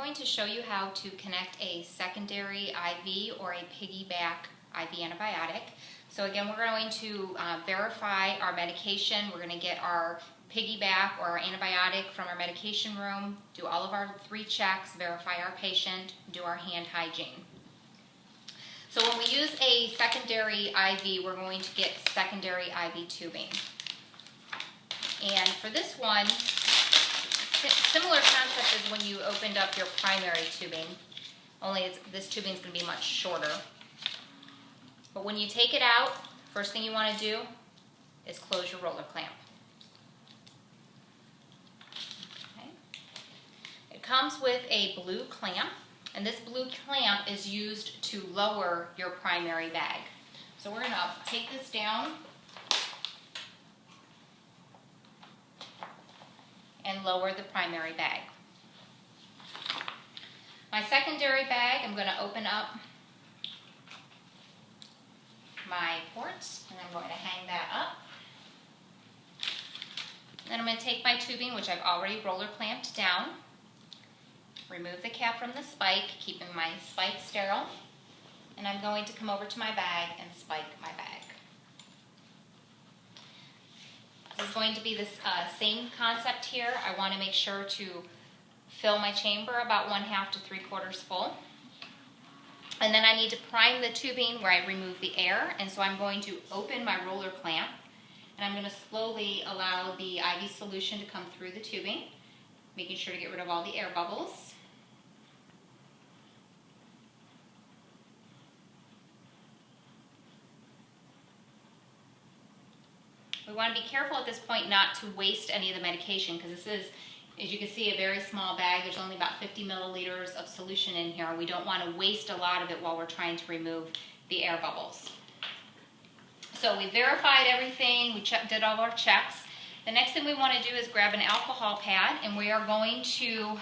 going to show you how to connect a secondary IV or a piggyback IV antibiotic. So again, we're going to verify our medication. We're going to get our piggyback or our antibiotic from our medication room, do all of our 3 checks, verify our patient, do our hand hygiene. So when we use a secondary IV, we're going to get secondary IV tubing. And for this one, similar concept as when you opened up your primary tubing, only this tubing is going to be much shorter. But when you take it out, first thing you want to do is close your roller clamp. Okay. It comes with a blue clamp, and this blue clamp is used to lower your primary bag. So we're going to take this down and lower the primary bag. My secondary bag, I'm going to open up my ports, and I'm going to hang that up. Then I'm going to take my tubing, which I've already roller clamped down, remove the cap from the spike, keeping my spike sterile, and I'm going to come over to my bag and spike my bag. This is going to be the same concept here. I want to make sure to fill my chamber about 1/2 to 3/4 full. And then I need to prime the tubing where I remove the air, and so I'm going to open my roller clamp, and I'm going to slowly allow the IV solution to come through the tubing, making sure to get rid of all the air bubbles. We want to be careful at this point not to waste any of the medication, because this is, as you can see, a very small bag. There's only about 50 milliliters of solution in here. We don't want to waste a lot of it while we're trying to remove the air bubbles. So we verified everything, we did all our checks. The next thing we want to do is grab an alcohol pad, and we are going to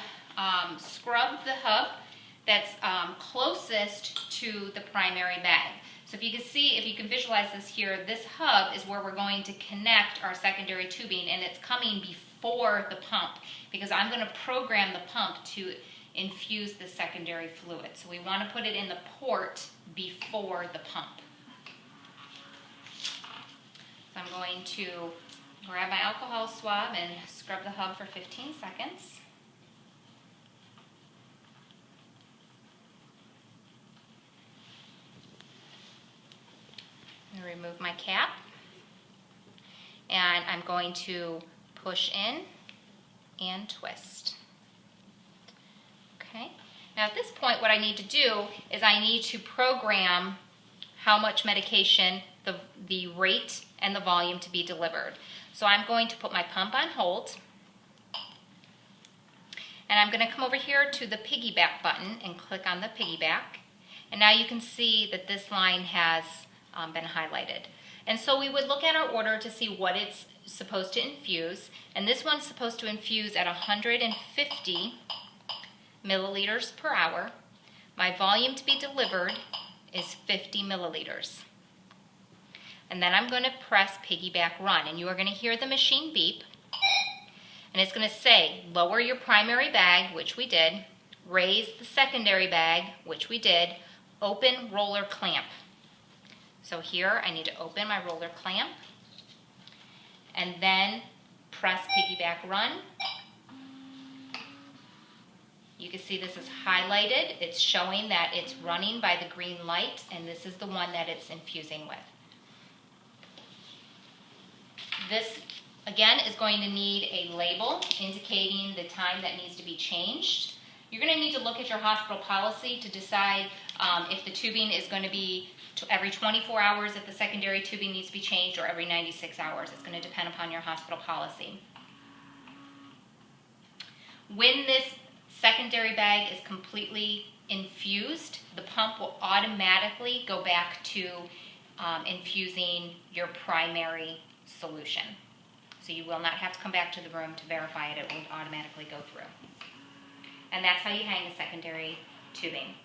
scrub the hub that's closest to the primary bag. So if you can visualize this here, this hub is where we're going to connect our secondary tubing, and it's coming before the pump, because I'm going to program the pump to infuse the secondary fluid. So we want to put it in the port before the pump. So I'm going to grab my alcohol swab and scrub the hub for 15 seconds. Remove my cap, and I'm going to push in and twist. Okay, now at this point what I need to do is I need to program how much medication, the rate and the volume to be delivered. So I'm going to put my pump on hold, and I'm going to come over here to the piggyback button and click on the piggyback, and now you can see that this line has been highlighted. And so we would look at our order to see what it's supposed to infuse, and this one's supposed to infuse at 150 milliliters per hour. My volume to be delivered is 50 milliliters. And then I'm going to press piggyback run, and you are going to hear the machine beep, and it's going to say lower your primary bag, which we did, raise the secondary bag, which we did, open roller clamp. So here I need to open my roller clamp and then press piggyback run. You can see this is highlighted. It's showing that it's running by the green light, and this is the one that it's infusing with. This, again, is going to need a label indicating the time that needs to be changed. You're going to need to look at your hospital policy to decide if the tubing is going to be every 24 hours if the secondary tubing needs to be changed, or every 96 hours. It's going to depend upon your hospital policy. When this secondary bag is completely infused, the pump will automatically go back to infusing your primary solution. So you will not have to come back to the room to verify it. It will automatically go through. And that's how you hang the secondary tubing.